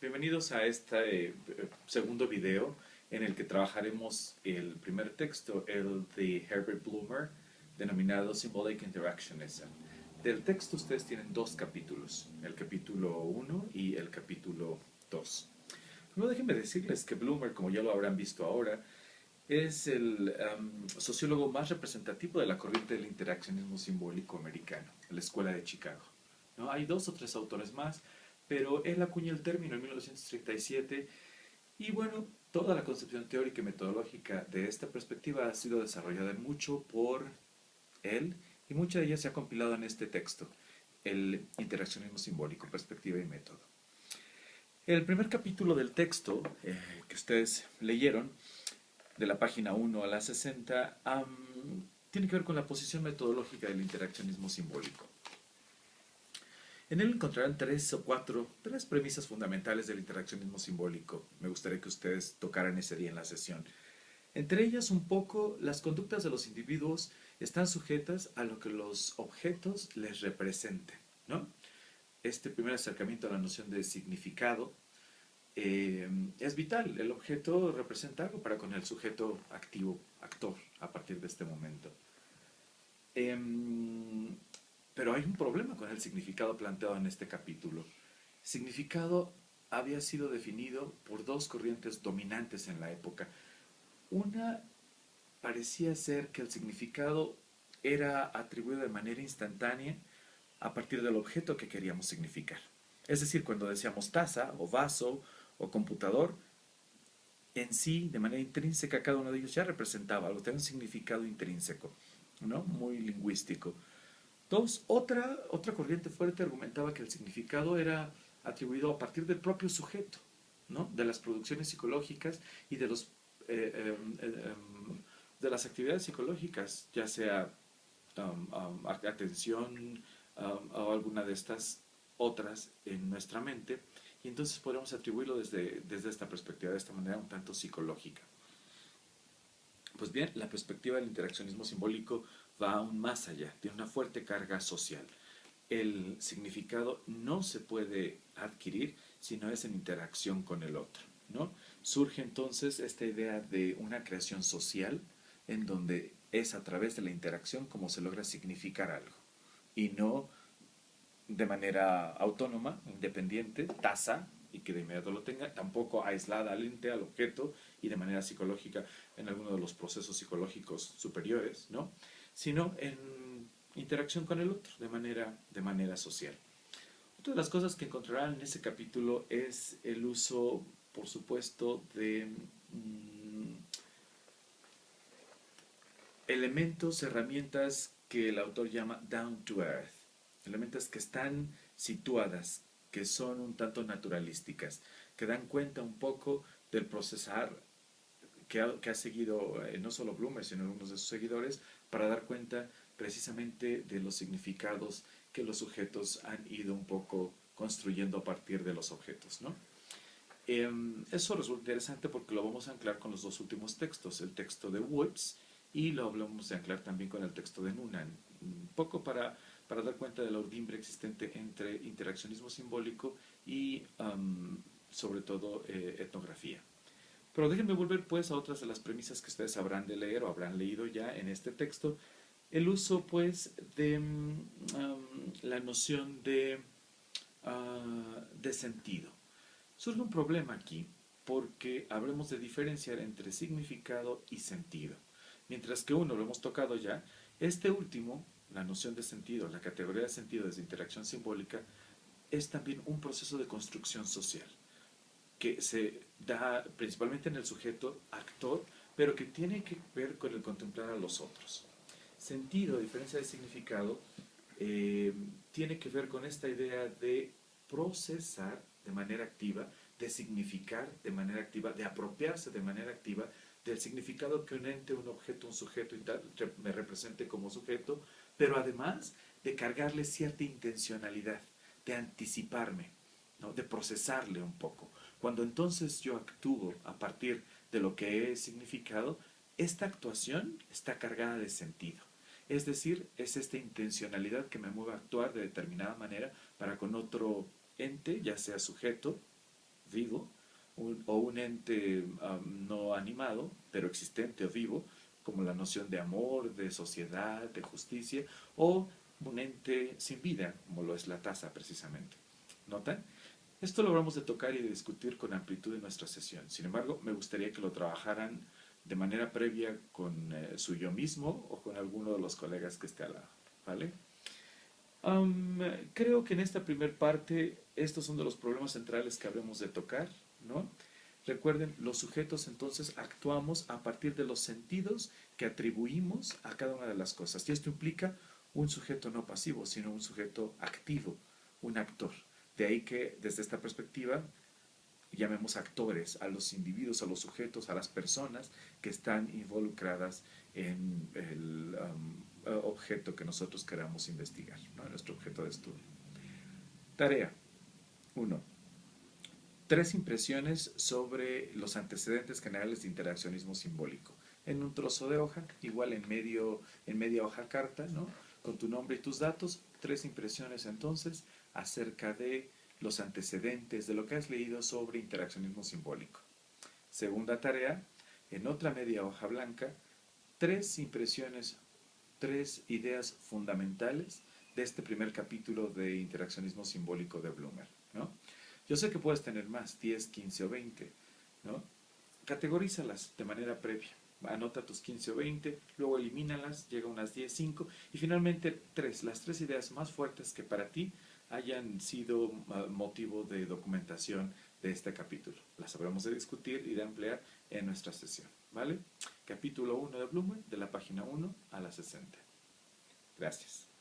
Bienvenidos a este segundo video en el que trabajaremos el primer texto, el de Herbert Blumer, denominado Symbolic Interactionism. Del texto ustedes tienen dos capítulos, el capítulo 1 y el capítulo 2. Luego déjenme decirles que Blumer, como ya lo habrán visto ahora, es el sociólogo más representativo de la corriente del interaccionismo simbólico americano, la Escuela de Chicago, ¿no? Hay dos o tres autores más, pero él acuñó el término en 1937 y bueno, toda la concepción teórica y metodológica de esta perspectiva ha sido desarrollada mucho por él y mucha de ella se ha compilado en este texto, el interaccionismo simbólico, perspectiva y método. El primer capítulo del texto que ustedes leyeron, de la página 1 a la 60, tiene que ver con la posición metodológica del interaccionismo simbólico. En él encontrarán tres premisas fundamentales del interaccionismo simbólico. Me gustaría que ustedes tocaran ese día en la sesión. Entre ellas, un poco, las conductas de los individuos están sujetas a lo que los objetos les representen, ¿no? Este primer acercamiento a la noción de significado es vital. El objeto representa algo para con el sujeto activo, actor, a partir de este momento. Pero hay un problema con el significado planteado en este capítulo. Significado había sido definido por dos corrientes dominantes en la época. Una parecía ser que el significado era atribuido de manera instantánea a partir del objeto que queríamos significar. Es decir, cuando decíamos taza o vaso o computador, en sí, de manera intrínseca, cada uno de ellos ya representaba algo, tenía un significado intrínseco, ¿no? Muy lingüístico. Dos, otra corriente fuerte argumentaba que el significado era atribuido a partir del propio sujeto, ¿no? De las producciones psicológicas y de, de las actividades psicológicas, ya sea atención o alguna de estas otras en nuestra mente, y entonces podemos atribuirlo desde esta perspectiva, de esta manera un tanto psicológica. Pues bien, la perspectiva del interaccionismo simbólico va aún más allá, tiene una fuerte carga social. El significado no se puede adquirir si no es en interacción con el otro, ¿no? Surge entonces esta idea de una creación social en donde es a través de la interacción como se logra significar algo y no de manera autónoma, independiente, tasa, y que de inmediato lo tenga, tampoco aislada al ente, al objeto, y de manera psicológica en alguno de los procesos psicológicos superiores, ¿no? Sino en interacción con el otro, de manera social. Otra de las cosas que encontrarán en ese capítulo es el uso, por supuesto, de elementos, herramientas que el autor llama down to earth, elementos que están situadas, que son un tanto naturalísticas, que dan cuenta un poco del procesar que ha seguido no solo Blumer, sino algunos de sus seguidores, para dar cuenta precisamente de los significados que los sujetos han ido un poco construyendo a partir de los objetos, ¿no? Eso resulta interesante porque lo vamos a anclar con los dos últimos textos, el texto de Woods y lo vamos a anclar también con el texto de Noonan, un poco para dar cuenta de la urdimbre existente entre interaccionismo simbólico y sobre todo etnografía. Pero déjenme volver pues a otras de las premisas que ustedes habrán de leer o habrán leído ya en este texto. El uso pues de la noción de sentido. Surge un problema aquí porque habremos de diferenciar entre significado y sentido. Mientras que uno lo hemos tocado ya, este último, la noción de sentido, la categoría de sentido desde interacción simbólica, es también un proceso de construcción social que se da principalmente en el sujeto actor, pero que tiene que ver con el contemplar a los otros. Sentido, a diferencia de significado, tiene que ver con esta idea de procesar de manera activa, de significar de manera activa, de apropiarse de manera activa del significado que un ente, un objeto, un sujeto me represente como sujeto, pero además de cargarle cierta intencionalidad, de anticiparme, ¿no? De procesarle un poco. Cuando entonces yo actúo a partir de lo que he significado, esta actuación está cargada de sentido. Es decir, es esta intencionalidad que me mueve a actuar de determinada manera para con otro ente, ya sea sujeto, vivo, o un ente no animado, pero existente o vivo, como la noción de amor, de sociedad, de justicia, o un ente sin vida, como lo es la taza precisamente. ¿Notan? Esto lo vamos de tocar y de discutir con amplitud en nuestra sesión. Sin embargo, me gustaría que lo trabajaran de manera previa con su yo mismo o con alguno de los colegas que esté al lado. ¿Vale? Creo que en esta primera parte estos son de los problemas centrales que habremos de tocar, ¿no? Recuerden, los sujetos entonces actuamos a partir de los sentidos que atribuimos a cada una de las cosas. Y esto implica un sujeto no pasivo, sino un sujeto activo, un actor. De ahí que desde esta perspectiva llamemos actores a los individuos, a los sujetos, a las personas que están involucradas en el objeto que nosotros queramos investigar, ¿no? Nuestro objeto de estudio. Tarea 1. Tres impresiones sobre los antecedentes generales de interaccionismo simbólico. En un trozo de hoja, igual en media hoja carta, ¿no? Con tu nombre y tus datos, tres impresiones entonces acerca de los antecedentes de lo que has leído sobre interaccionismo simbólico. Segunda tarea, en otra media hoja blanca, tres impresiones, tres ideas fundamentales de este primer capítulo de interaccionismo simbólico de Blumer, ¿no? Yo sé que puedes tener más, 10, 15 o 20, ¿no? Categorízalas de manera previa. Anota tus 15 o 20, luego elimínalas, llega a unas 10, 5 y finalmente las tres ideas más fuertes que para ti hayan sido motivo de documentación de este capítulo. Las habremos de discutir y de ampliar en nuestra sesión, ¿vale? Capítulo 1 de Blumer, de la página 1 a la 60. Gracias.